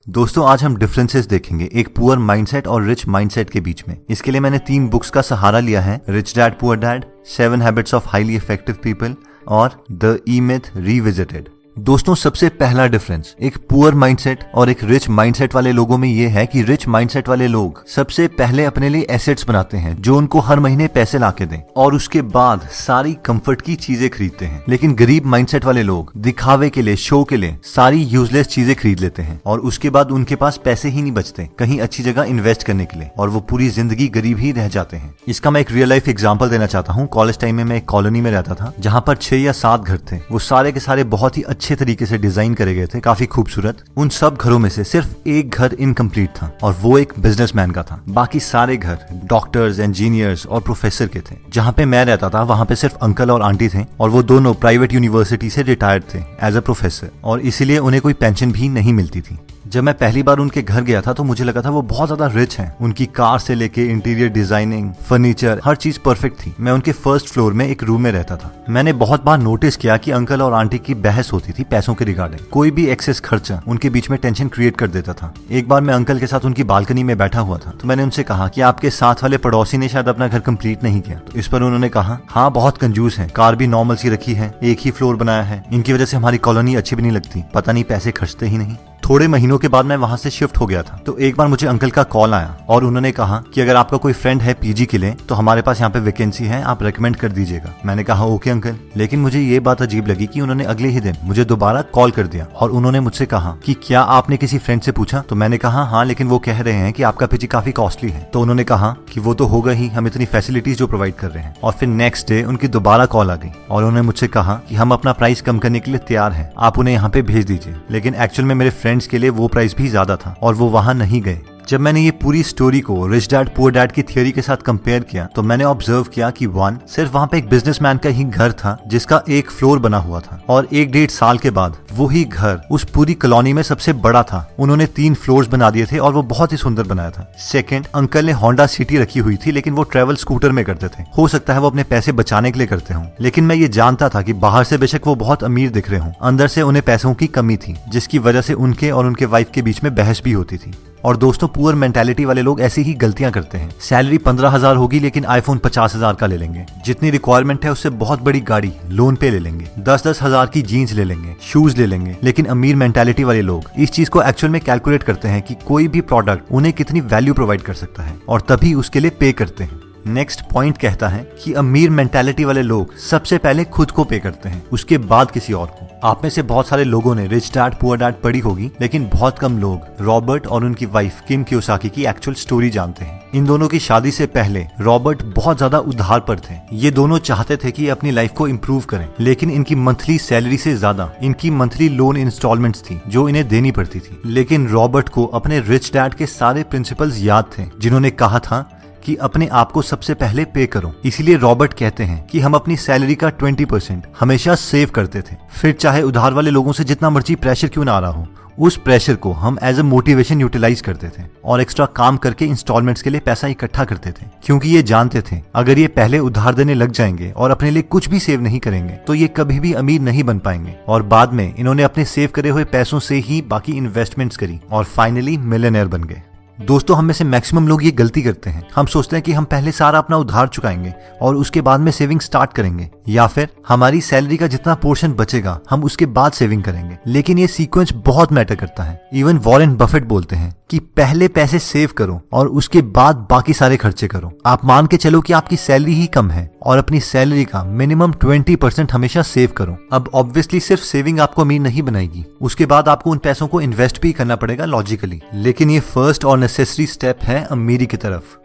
दोस्तों आज हम डिफरेंसेस देखेंगे एक पुअर माइंडसेट और रिच माइंडसेट के बीच में। इसके लिए मैंने 3 बुक्स का सहारा लिया है, rich dad poor dad, 7 habits of highly effective people और द ई मिथ रिविजिटेड। दोस्तों सबसे पहला डिफरेंस एक पुअर माइंडसेट और एक रिच माइंडसेट वाले लोगों में ये है कि रिच माइंडसेट वाले लोग सबसे पहले अपने लिए एसेट्स बनाते हैं जो उनको हर महीने पैसे लाके दें और उसके बाद सारी कंफर्ट की चीजें खरीदते हैं। लेकिन गरीब माइंडसेट वाले लोग दिखावे के लिए, शो के लिए सारी यूजलेस चीजें खरीद लेते हैं और उसके बाद उनके पास पैसे ही नहीं बचते कहीं अच्छी जगह इन्वेस्ट करने के लिए और वो पूरी जिंदगी गरीब ही रह जाते हैं। इसका मैं एक रियल लाइफ एग्जाम्पल देना चाहता हूँ। कॉलेज टाइम में मैं एक कॉलोनी में रहता था जहाँ पर 6 या 7 घर थे। वो सारे के सारे बहुत ही अच्छे तरीके से डिजाइन करे गए थे, काफी खूबसूरत। उन सब घरों में से सिर्फ एक घर इनकम्प्लीट था और वो एक बिजनेसमैन का था। बाकी सारे घर डॉक्टर्स, इंजीनियर्स और प्रोफेसर के थे। जहाँ पे मैं रहता था वहाँ पे सिर्फ अंकल और आंटी थे और वो दोनों प्राइवेट यूनिवर्सिटी से रिटायर्ड थे एज अ प्रोफेसर और इसीलिए उन्हें कोई पेंशन भी नहीं मिलती थी। जब मैं पहली बार उनके घर गया था तो मुझे लगा था वो बहुत ज्यादा रिच हैं। उनकी कार से लेके इंटीरियर डिजाइनिंग, फर्नीचर, हर चीज परफेक्ट थी। मैं उनके फर्स्ट फ्लोर में एक रूम में रहता था। मैंने बहुत बार नोटिस किया कि अंकल और आंटी की बहस होती थी पैसों के रिगार्डिंग। कोई भी एक्सेस खर्चा उनके बीच में टेंशन क्रिएट कर देता था। एक बार मैं अंकल के साथ उनकी बालकनी में बैठा हुआ था तो मैंने उनसे कहा कि आपके साथ वाले पड़ोसी ने शायद अपना घर कंप्लीट नहीं किया। तो इस पर उन्होंने कहा, हाँ बहुत कंजूस है, कार भी नॉर्मल सी रखी है, एक ही फ्लोर बनाया है, इनकी वजह से हमारी कॉलोनी अच्छी भी नहीं लगती, पता नहीं पैसे खर्चते ही नहीं। थोड़े महीनों के बाद मैं वहां से शिफ्ट हो गया था तो एक बार मुझे अंकल का कॉल आया और उन्होंने कहा कि अगर आपका कोई फ्रेंड है पीजी के लिए तो हमारे पास यहाँ पे वैकेंसी है, आप रेकमेंड कर दीजिएगा। मैंने कहा ओके अंकल। लेकिन मुझे ये बात अजीब लगी कि उन्होंने अगले ही दिन मुझे दोबारा कॉल कर दिया और उन्होंने मुझसे कहा कि क्या आपने किसी फ्रेंड से पूछा? तो मैंने कहा हाँ, लेकिन वो कह रहे हैं कि आपका पीजी काफी कॉस्टली है। तो उन्होंने कहा कि वो तो होगा ही, हम इतनी फैसिलिटीज जो प्रोवाइड कर रहे हैं। और फिर नेक्स्ट डे उनकी दोबारा कॉल आ गई और उन्होंने मुझसे कहा कि हम अपना प्राइस कम करने के लिए तैयार है, आप उन्हें यहाँ पे भेज दीजिए। लेकिन एक्चुअल में मेरे फ्रेंड्स के लिए वो प्राइस भी ज्यादा था और वो वहां नहीं गए। जब मैंने ये पूरी स्टोरी को रिच डैड पुअर डैड की थियोरी के साथ कंपेयर किया तो मैंने ऑब्जर्व किया कि 1 सिर्फ वहां पे एक बिजनेसमैन का ही घर था जिसका एक फ्लोर बना हुआ था और 1-1.5 साल के बाद वो ही घर उस पूरी कॉलोनी में सबसे बड़ा था। उन्होंने 3 फ्लोर्स बना दिए थे और वो बहुत ही सुंदर बनाया था। सेकंड, अंकल ने होंडा सिटी रखी हुई थी लेकिन वो ट्रेवल स्कूटर में करते थे। हो सकता है वो अपने पैसे बचाने के लिए करते हों, लेकिन मैं ये जानता था कि बाहर से बेशक वो बहुत अमीर दिख रहे हों, अंदर से उन्हें पैसों की कमी थी जिसकी वजह से उनके और उनके वाइफ के बीच में बहस भी होती थी। और दोस्तों पुअर मेंटालिटी वाले लोग ऐसी ही गलतियां करते हैं। सैलरी 15,000 होगी लेकिन आईफोन 50,000 का ले लेंगे। जितनी रिक्वायरमेंट है उससे बहुत बड़ी गाड़ी लोन पे ले लेंगे। 10-10 हजार की जीन्स ले लेंगे, शूज ले लेंगे। लेकिन अमीर मेंटालिटी वाले लोग इस चीज को एक्चुअल में कैलकुलेट करते हैं कि कोई भी प्रोडक्ट उन्हें कितनी वैल्यू प्रोवाइड कर सकता है और तभी उसके लिए पे करते हैं। नेक्स्ट पॉइंट कहता है कि अमीर मेंटालिटी वाले लोग सबसे पहले खुद को पे करते हैं, उसके बाद किसी और को। आप में से बहुत सारे लोगों ने रिच डैड पुअर डैड पढ़ी होगी लेकिन बहुत कम लोग रॉबर्ट और उनकी वाइफ किम कियोसाकी की एक्चुअल स्टोरी जानते हैं। इन दोनों की शादी से पहले रॉबर्ट बहुत ज्यादा उधार पर थे। ये दोनों चाहते थे कि अपनी लाइफ को इम्प्रूव करें लेकिन इनकी मंथली सैलरी से ज्यादा इनकी मंथली लोन इंस्टॉलमेंट्स थी जो इन्हें देनी पड़ती थी। लेकिन रॉबर्ट को अपने रिच डैड के सारे प्रिंसिपल्स याद थे जिन्होंने कहा था कि अपने आप को सबसे पहले पे करो। इसीलिए रॉबर्ट कहते हैं कि हम अपनी सैलरी का 20% हमेशा सेव करते थे। फिर चाहे उधार वाले लोगों से जितना मर्जी प्रेशर क्यों ना आ रहा हो, उस प्रेशर को हम एज अ मोटिवेशन यूटिलाइज करते थे और एक्स्ट्रा काम करके इंस्टॉलमेंट्स के लिए पैसा इकट्ठा करते थे, क्योंकि ये जानते थे अगर ये पहले उधार देने लग जाएंगे और अपने लिए कुछ भी सेव नहीं करेंगे तो ये कभी भी अमीर नहीं बन पाएंगे। और बाद में इन्होंने अपने सेव करे हुए पैसों से ही बाकी इन्वेस्टमेंट्स करी और फाइनली मिलियनेयर बन गए। दोस्तों हम में से मैक्सिमम लोग ये गलती करते हैं। हम सोचते हैं कि हम पहले सारा अपना उधार चुकाएंगे और उसके बाद में सेविंग स्टार्ट करेंगे, या फिर हमारी सैलरी का जितना पोर्शन बचेगा हम उसके बाद सेविंग करेंगे। लेकिन ये सीक्वेंस बहुत मैटर करता है। इवन वॉरेन बफेट बोलते हैं कि पहले पैसे सेव करो और उसके बाद बाकी सारे खर्चे करो। आप मान के चलो कि आपकी सैलरी ही कम है और अपनी सैलरी का मिनिमम 20% हमेशा सेव करो। अब ऑब्वियसली सिर्फ सेविंग आपको अमीर नहीं बनाएगी, उसके बाद आपको उन पैसों को इन्वेस्ट भी करना पड़ेगा लॉजिकली, लेकिन ये फर्स्ट और नेसेसरी स्टेप है अमीरी की तरफ।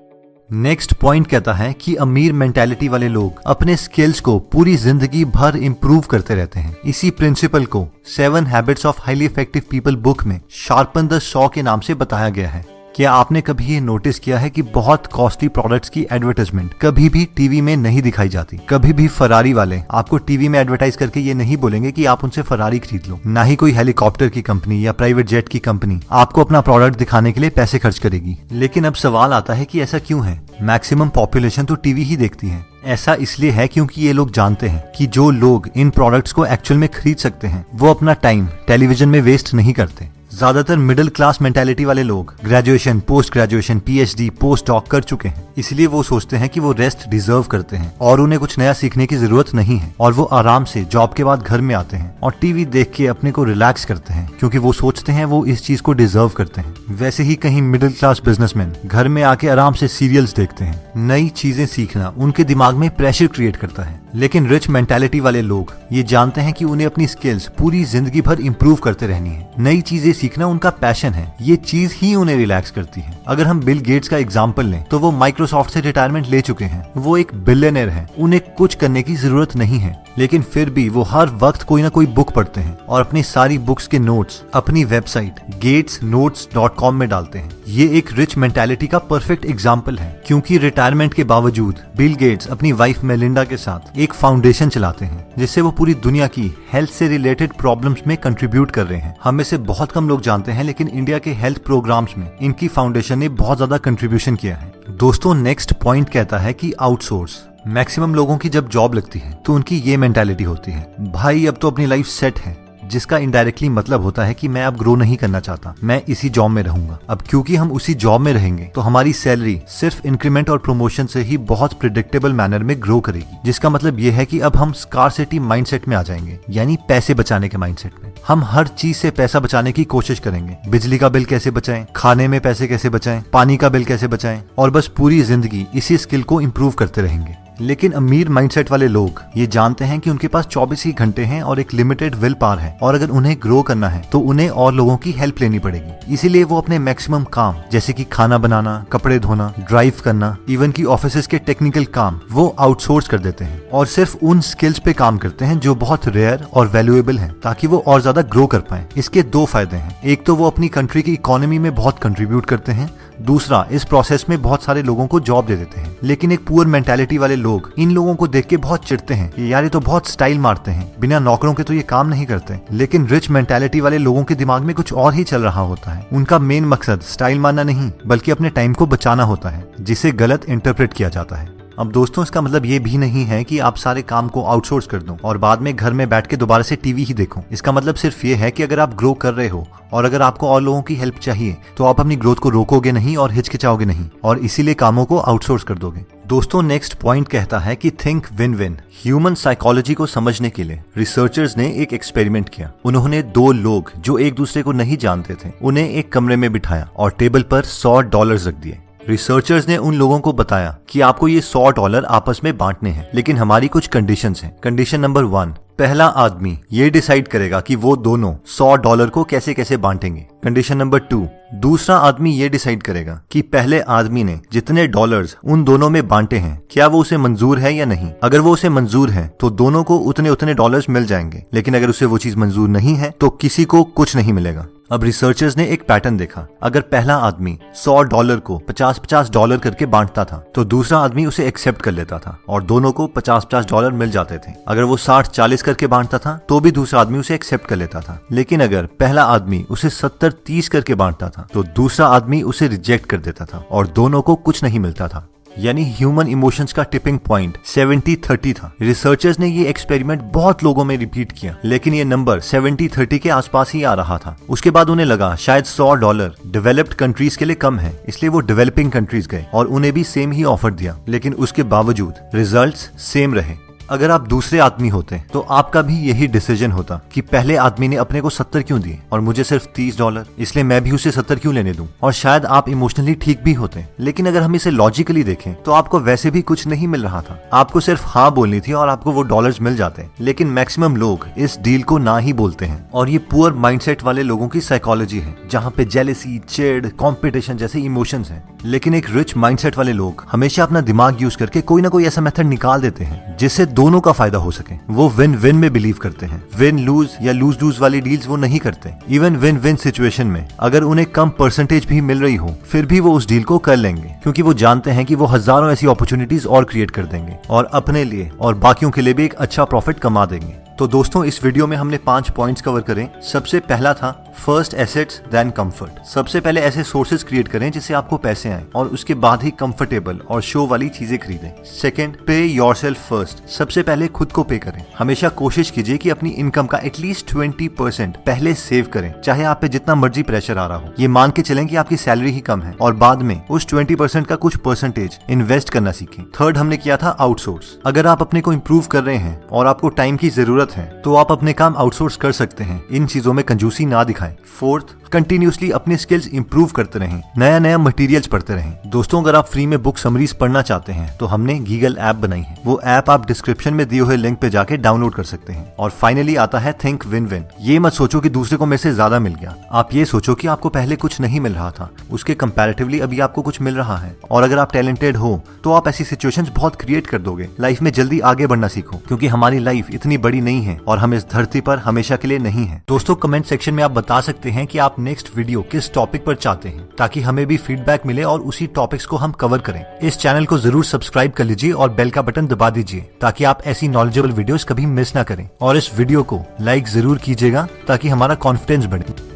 नेक्स्ट पॉइंट कहता है कि अमीर मेंटालिटी वाले लोग अपने स्किल्स को पूरी जिंदगी भर इंप्रूव करते रहते हैं। इसी प्रिंसिपल को 7 habits of highly effective people book में शार्पन द सॉ के नाम से बताया गया है। क्या आपने कभी ये नोटिस किया है कि बहुत कॉस्टली प्रोडक्ट्स की एडवर्टाइजमेंट कभी भी टीवी में नहीं दिखाई जाती? कभी भी फरारी वाले आपको टीवी में एडवर्टाइज करके ये नहीं बोलेंगे कि आप उनसे फरारी खरीद लो। ना ही कोई हेलीकॉप्टर की कंपनी या प्राइवेट जेट की कंपनी आपको अपना प्रोडक्ट दिखाने के लिए पैसे खर्च करेगी। लेकिन अब सवाल आता है कि ऐसा क्यों है? मैक्सिमम पॉपुलेशन तो टीवी ही देखती है। ऐसा इसलिए है क्योंकि ये लोग जानते हैं कि जो लोग इन प्रोडक्ट्स को एक्चुअल में खरीद सकते हैं वो अपना टाइम टेलीविजन में वेस्ट नहीं करते। ज्यादातर मिडिल क्लास मेंटालिटी वाले लोग graduation, post graduation, PhD, post doc कर चुके हैं, इसलिए वो सोचते हैं कि वो रेस्ट डिजर्व करते हैं और उन्हें कुछ नया सीखने की जरूरत नहीं है, और वो आराम से जॉब के बाद घर में आते हैं और टीवी देख के अपने को रिलैक्स करते हैं, क्योंकि वो सोचते हैं वो इस चीज को डिजर्व करते हैं। वैसे ही कहीं मिडिल क्लास बिजनेसमैन घर में आके आराम से सीरियल्स देखते हैं। नई चीजें सीखना उनके दिमाग में प्रेशर क्रिएट करता है। लेकिन रिच मेंटालिटी वाले लोग ये जानते हैं कि उन्हें अपनी स्किल्स पूरी जिंदगी भर इंप्रूव करते रहनी है। नई चीजें सीखना उनका पैशन है, ये चीज ही उन्हें रिलैक्स करती है। अगर हम बिल गेट्स का एग्जांपल लें तो वो माइक्रोसॉफ्ट से रिटायरमेंट ले चुके हैं, वो एक बिलियनर है, उन्हें कुछ करने की जरूरत नहीं है, लेकिन फिर भी वो हर वक्त कोई ना कोई बुक पढ़ते हैं और अपनी सारी बुक्स के नोट्स अपनी वेबसाइट gatesnotes.com में डालते हैं। ये एक रिच मेंटालिटी का परफेक्ट एग्जाम्पल है, क्योंकि रिटायरमेंट के बावजूद बिल गेट्स अपनी वाइफ मेलिंडा के साथ एक फाउंडेशन चलाते हैं, जिससे वो पूरी दुनिया की हेल्थ से रिलेटेड प्रॉब्लम्स में कंट्रीब्यूट कर रहे हैं। हम में से बहुत कम लोग जानते हैं, लेकिन इंडिया के हेल्थ प्रोग्राम्स में इनकी फाउंडेशन ने बहुत ज्यादा कंट्रीब्यूशन किया है। दोस्तों, नेक्स्ट पॉइंट कहता है कि आउटसोर्स। मैक्सिमम लोगों की जब जॉब लगती है तो उनकी ये मेंटालिटी होती है, भाई अब तो अपनी लाइफ सेट है, जिसका इनडायरेक्टली मतलब होता है कि मैं अब ग्रो नहीं करना चाहता, मैं इसी जॉब में रहूंगा। अब क्योंकि हम उसी जॉब में रहेंगे तो हमारी सैलरी सिर्फ इंक्रीमेंट और प्रमोशन से ही बहुत प्रिडिक्टेबल मैनर में ग्रो करेगी, जिसका मतलब ये है कि अब हम स्कार्सिटी माइंडसेट में आ जाएंगे, यानी पैसे बचाने के माइंडसेट में। हम हर चीज से पैसा बचाने की कोशिश करेंगे। बिजली का बिल कैसे बचाएं, खाने में पैसे कैसे बचाएं, पानी का बिल कैसे बचाएं, और बस पूरी जिंदगी इसी स्किल को इम्प्रूव करते रहेंगे। लेकिन अमीर माइंडसेट वाले लोग ये जानते हैं कि उनके पास 24 ही घंटे हैं और एक लिमिटेड विल पावर है, और अगर उन्हें ग्रो करना है तो उन्हें और लोगों की हेल्प लेनी पड़ेगी। इसीलिए वो अपने मैक्सिमम काम, जैसे कि खाना बनाना, कपड़े धोना, ड्राइव करना, इवन की ऑफिस के टेक्निकल काम, वो आउटसोर्स कर देते हैं और सिर्फ उन स्किल्स पे काम करते हैं जो बहुत रेयर और वैल्यूएबल हैं, ताकि वो और ज्यादा ग्रो कर पाए। इसके दो फायदे हैं, एक तो वो अपनी कंट्री की इकोनॉमी में बहुत कंट्रीब्यूट करते हैं, दूसरा इस प्रोसेस में बहुत सारे लोगों को जॉब दे देते हैं। लेकिन एक पुअर मेंटालिटी वाले लोग इन लोगों को देख के बहुत चिढ़ते हैं, यार ये तो बहुत स्टाइल मारते हैं, बिना नौकरों के तो ये काम नहीं करते। लेकिन रिच मेंटालिटी वाले लोगों के दिमाग में कुछ और ही चल रहा होता है। उनका मेन मकसद स्टाइल मारना नहीं, बल्कि अपने टाइम को बचाना होता है, जिसे गलत इंटरप्रेट किया जाता है। अब दोस्तों, इसका मतलब ये भी नहीं है कि आप सारे काम को आउटसोर्स कर दो और बाद में घर में बैठ के दोबारा से टीवी ही देखो। इसका मतलब सिर्फ ये है कि अगर आप ग्रो कर रहे हो और अगर आपको और लोगों की हेल्प चाहिए तो आप अपनी ग्रोथ को रोकोगे नहीं और हिचकिचाओगे नहीं, और इसीलिए कामों को आउटसोर्स कर दोगे। दोस्तों, नेक्स्ट पॉइंट कहता है कि think win win. Human psychology को समझने के लिए रिसर्चर्स ने एक एक्सपेरिमेंट किया। उन्होंने दो लोग जो एक दूसरे को नहीं जानते थे, उन्हें एक कमरे में बिठाया और टेबल पर $100 रख दिए। रिसर्चर्स ने उन लोगों को बताया कि आपको ये $100 आपस में बांटने हैं, लेकिन हमारी कुछ कंडीशंस हैं। कंडीशन नंबर 1, पहला आदमी ये डिसाइड करेगा कि वो दोनों $100 को कैसे कैसे बांटेंगे। कंडीशन नंबर 2, दूसरा आदमी ये डिसाइड करेगा कि पहले आदमी ने जितने डॉलर्स उन दोनों में बांटे हैं, क्या वो उसे मंजूर है या नहीं। अगर वो उसे मंजूर है तो दोनों को उतने उतने डॉलर्स मिल जाएंगे, लेकिन अगर उसे वो चीज मंजूर नहीं है तो किसी को कुछ नहीं मिलेगा। अब रिसर्चर्स ने एक पैटर्न देखा। अगर पहला आदमी $100 को $50 करके बांटता था तो दूसरा आदमी उसे एक्सेप्ट कर लेता था और दोनों को $50 मिल जाते थे। अगर वो 60-40 करके बांटता था तो भी दूसरा आदमी उसे एक्सेप्ट कर लेता था। लेकिन अगर पहला आदमी उसे 70-30 करके बांटता था तो दूसरा आदमी उसे रिजेक्ट कर देता था और दोनों को कुछ नहीं मिलता था। यानी ह्यूमन इमोशंस का टिपिंग पॉइंट 70-30 था। रिसर्चर्स ने ये एक्सपेरिमेंट बहुत लोगों में रिपीट किया, लेकिन ये नंबर 70-30 के आसपास ही आ रहा था। उसके बाद उन्हें लगा शायद $100 डेवलप्ड कंट्रीज के लिए कम है, इसलिए वो डेवलपिंग कंट्रीज गए और उन्हें भी सेम ही ऑफर दिया, लेकिन उसके बावजूद रिजल्ट्स सेम रहे। अगर आप दूसरे आदमी होते तो आपका भी यही डिसीजन होता कि पहले आदमी ने अपने को 70 क्यों दिए और मुझे सिर्फ $30, इसलिए मैं भी उसे 70 क्यों लेने दूं। और शायद आप इमोशनली ठीक भी होते, लेकिन अगर हम इसे लॉजिकली देखें तो आपको वैसे भी कुछ नहीं मिल रहा था। आपको सिर्फ हाँ बोलनी थी और आपको वो डॉलर्स मिल जाते। लेकिन मैक्सिमम लोग इस डील को ना ही बोलते हैं, और ये पुअर माइंडसेट वाले लोगों की साइकोलॉजी है, जहाँ पे जेलेसी, चिढ़, कॉम्पिटिशन जैसे इमोशंस हैं। लेकिन एक रिच माइंडसेट वाले लोग हमेशा अपना दिमाग यूज करके कोई ना कोई ऐसा मेथड निकाल देते हैं जिससे दोनों का फायदा हो सके। वो विन विन में बिलीव करते हैं। विन लूज या लूज लूज वाली डील्स वो नहीं करते। इवन विन विन सिचुएशन में अगर उन्हें कम परसेंटेज भी मिल रही हो, फिर भी वो उस डील को कर लेंगे, क्योंकि वो जानते हैं कि वो हजारों ऐसी अपॉर्चुनिटीज और क्रिएट कर देंगे और अपने लिए और बाकियों के लिए भी एक अच्छा प्रॉफिट कमा देंगे। तो दोस्तों इस वीडियो में हमने 5 पॉइंट्स कवर करें। सबसे पहला था फर्स्ट एसेट्स देन कंफर्ट। सबसे पहले ऐसे सोर्सेज क्रिएट करें जिससे आपको पैसे आए और उसके बाद ही कंफर्टेबल और शो वाली चीजें खरीदें। सेकंड, पे योरसेल्फ फर्स्ट। सबसे पहले खुद को पे करें। हमेशा कोशिश कीजिए कि अपनी इनकम का एटलीस्ट 20% पहले सेव करें, चाहे आप पे जितना मर्जी प्रेशर आ रहा हो। ये मान के चलें कि आपकी सैलरी ही कम है और बाद में उस 20% का कुछ परसेंटेज इन्वेस्ट करना सीखें। थर्ड हमने किया था आउटसोर्स। अगर आप अपने को इम्प्रूव कर रहे हैं और आपको टाइम की जरूरत है तो आप अपने काम आउटसोर्स कर सकते हैं। इन चीजों में कंजूसी ना दिखाएं। फोर्थ, कंटिन्यूसली अपने स्किल्स इंप्रूव करते रहें, नया नया मटेरियल्स पढ़ते रहें। दोस्तों अगर आप फ्री में बुक समरीज पढ़ना चाहते हैं तो हमने गीगल ऐप बनाई है। वो ऐप आप डिस्क्रिप्शन में दिए हुए लिंक पे जाके डाउनलोड कर सकते हैं। और फाइनली आता है थिंक विन विन। ये मत सोचो कि दूसरे को मेरे से ज्यादा मिल गया, आप ये सोचो कि आपको पहले कुछ नहीं मिल रहा था, उसके कंपैरेटिवली अभी आपको कुछ मिल रहा है। और अगर आप टैलेंटेड हो तो आप ऐसी सिचुएशंस बहुत क्रिएट कर दोगे। लाइफ में जल्दी आगे बढ़ना सीखो, क्योंकि हमारी लाइफ इतनी बड़ी नहीं है और हम इस धरती पर हमेशा के लिए नहीं है। दोस्तों कमेंट सेक्शन में आप बता सकते हैं कि आप नेक्स्ट वीडियो किस टॉपिक पर चाहते हैं, ताकि हमें भी फीडबैक मिले और उसी टॉपिक्स को हम कवर करें। इस चैनल को जरूर सब्सक्राइब कर लीजिए और बेल का बटन दबा दीजिए ताकि आप ऐसी नॉलेजेबल वीडियोस कभी मिस ना करें। और इस वीडियो को लाइक जरूर कीजिएगा ताकि हमारा कॉन्फिडेंस बढ़े।